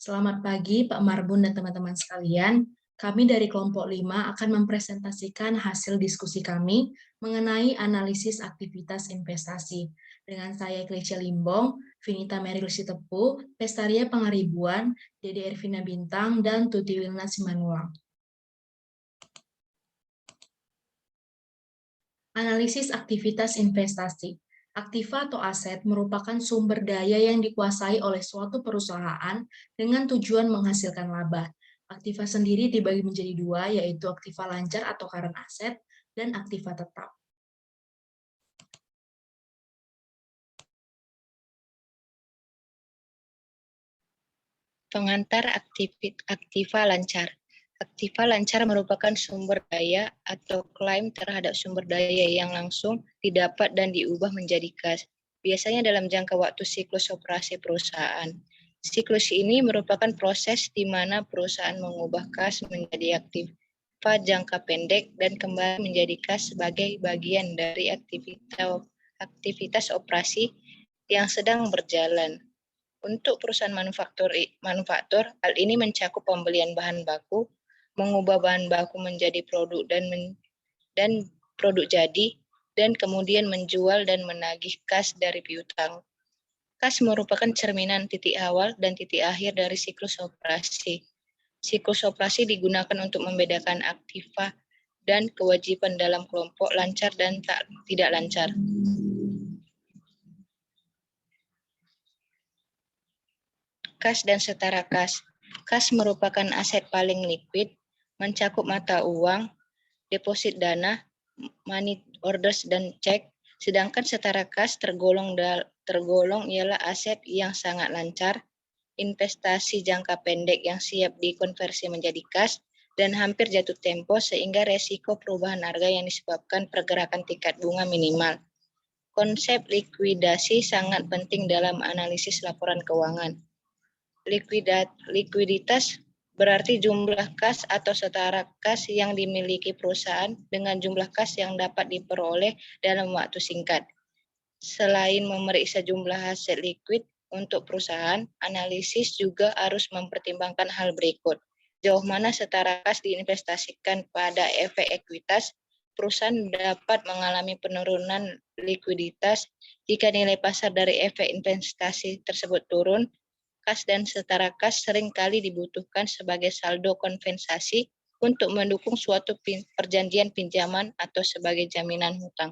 Selamat pagi Pak Marbun dan teman-teman sekalian. Kami dari kelompok 5 akan mempresentasikan hasil diskusi kami mengenai analisis aktivitas investasi. Dengan saya Klece Limbong, Vinita Meryl Sitepu, Pestaria Pangaribuan, Dede Ervina Bintang, dan Tuti Wilna Simanuang. Analisis aktivitas investasi. Aktiva atau aset merupakan sumber daya yang dikuasai oleh suatu perusahaan dengan tujuan menghasilkan laba. Aktiva sendiri dibagi menjadi dua, yaitu aktiva lancar atau current asset dan aktiva tetap. Pengantar aktiva lancar. Aktiva lancar merupakan sumber daya atau klaim terhadap sumber daya yang langsung didapat dan diubah menjadi kas, biasanya dalam jangka waktu siklus operasi perusahaan. Siklus ini merupakan proses di mana perusahaan mengubah kas menjadi aktiva jangka pendek dan kembali menjadi kas sebagai bagian dari aktivitas operasi yang sedang berjalan. Untuk perusahaan manufaktur, hal ini mencakup pembelian bahan baku, mengubah bahan baku menjadi produk dan produk jadi, dan kemudian menjual dan menagih kas dari piutang. Kas merupakan cerminan titik awal dan titik akhir dari siklus operasi. Siklus operasi digunakan untuk membedakan aktiva dan kewajiban dalam kelompok lancar dan tidak lancar. Kas dan setara kas. Kas merupakan aset paling likuid, mencakup mata uang, deposit dana, money orders, dan cek, sedangkan setara kas tergolong ialah aset yang sangat lancar, investasi jangka pendek yang siap dikonversi menjadi kas, dan hampir jatuh tempo sehingga resiko perubahan harga yang disebabkan pergerakan tingkat bunga minimal. Konsep likuidasi sangat penting dalam analisis laporan keuangan. Likuiditas berarti jumlah kas atau setara kas yang dimiliki perusahaan dengan jumlah kas yang dapat diperoleh dalam waktu singkat. Selain memeriksa jumlah aset likuid untuk perusahaan, analisis juga harus mempertimbangkan hal berikut. Sejauh mana setara kas diinvestasikan pada efek ekuitas, perusahaan dapat mengalami penurunan likuiditas jika nilai pasar dari efek investasi tersebut turun. Kas dan setara kas seringkali dibutuhkan sebagai saldo kompensasi untuk mendukung suatu perjanjian pinjaman atau sebagai jaminan hutang.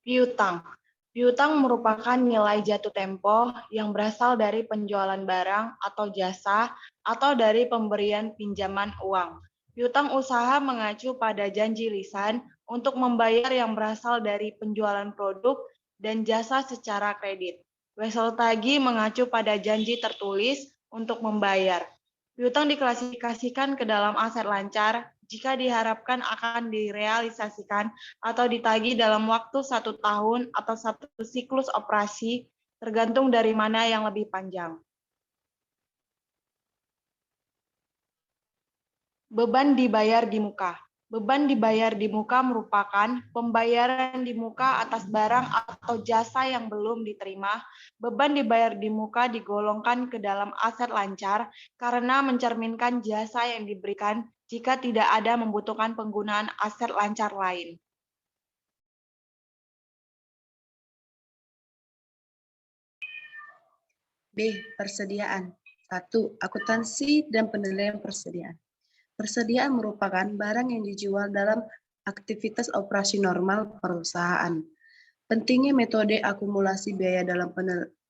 Piutang. Piutang merupakan nilai jatuh tempo yang berasal dari penjualan barang atau jasa atau dari pemberian pinjaman uang. Piutang usaha mengacu pada janji lisan untuk membayar yang berasal dari penjualan produk dan jasa secara kredit. Wesel tagih mengacu pada janji tertulis untuk membayar. Piutang diklasifikasikan ke dalam aset lancar jika diharapkan akan direalisasikan atau ditagih dalam waktu 1 tahun atau 1 siklus operasi, tergantung dari mana yang lebih panjang. Beban dibayar di muka. Beban dibayar di muka merupakan pembayaran di muka atas barang atau jasa yang belum diterima. Beban dibayar di muka digolongkan ke dalam aset lancar karena mencerminkan jasa yang diberikan jika tidak ada membutuhkan penggunaan aset lancar lain. B. Persediaan. 1. Akuntansi dan penilaian persediaan. Persediaan merupakan barang yang dijual dalam aktivitas operasi normal perusahaan. Pentingnya metode akumulasi biaya dalam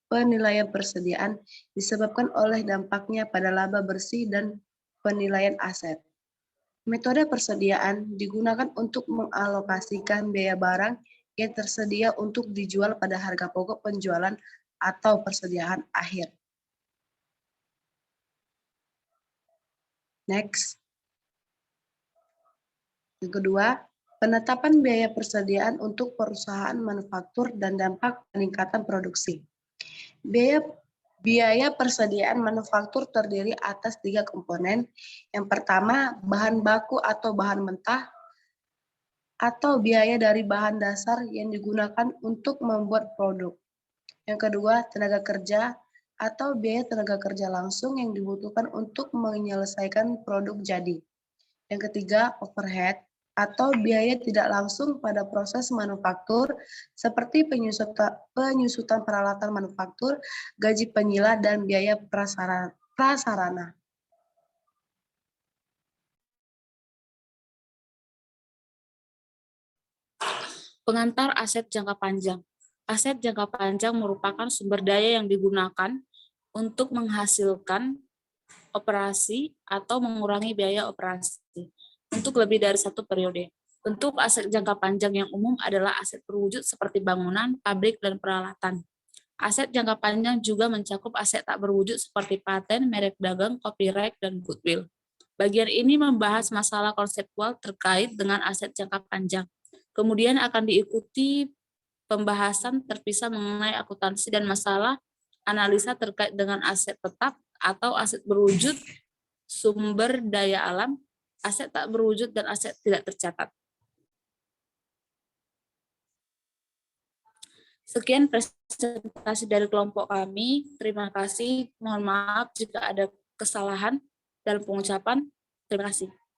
penilaian persediaan disebabkan oleh dampaknya pada laba bersih dan penilaian aset. Metode persediaan digunakan untuk mengalokasikan biaya barang yang tersedia untuk dijual pada harga pokok penjualan atau persediaan akhir. Next. Yang kedua, penetapan biaya persediaan untuk perusahaan manufaktur dan dampak peningkatan produksi. Biaya persediaan manufaktur terdiri atas 3 komponen. Yang pertama, bahan baku atau bahan mentah. atau biaya dari bahan dasar yang digunakan untuk membuat produk. Yang kedua, tenaga kerja atau biaya tenaga kerja langsung yang dibutuhkan untuk menyelesaikan produk jadi. Yang ketiga, overhead atau biaya tidak langsung pada proses manufaktur seperti penyusutan peralatan manufaktur, gaji penyilat, dan biaya prasarana. Pengantar aset jangka panjang. Aset jangka panjang merupakan sumber daya yang digunakan untuk menghasilkan operasi atau mengurangi biaya operasi untuk lebih dari satu periode. Bentuk aset jangka panjang yang umum adalah aset berwujud seperti bangunan, pabrik, dan peralatan. Aset jangka panjang juga mencakup aset tak berwujud seperti paten, merek dagang, copyright, dan goodwill. Bagian ini membahas masalah konseptual terkait dengan aset jangka panjang. Kemudian akan diikuti pembahasan terpisah mengenai akuntansi dan masalah analisa terkait dengan aset tetap atau aset berwujud, sumber daya alam, aset tak berwujud, dan aset tidak tercatat. Sekian presentasi dari kelompok kami. Terima kasih. Mohon maaf jika ada kesalahan dalam pengucapan. Terima kasih.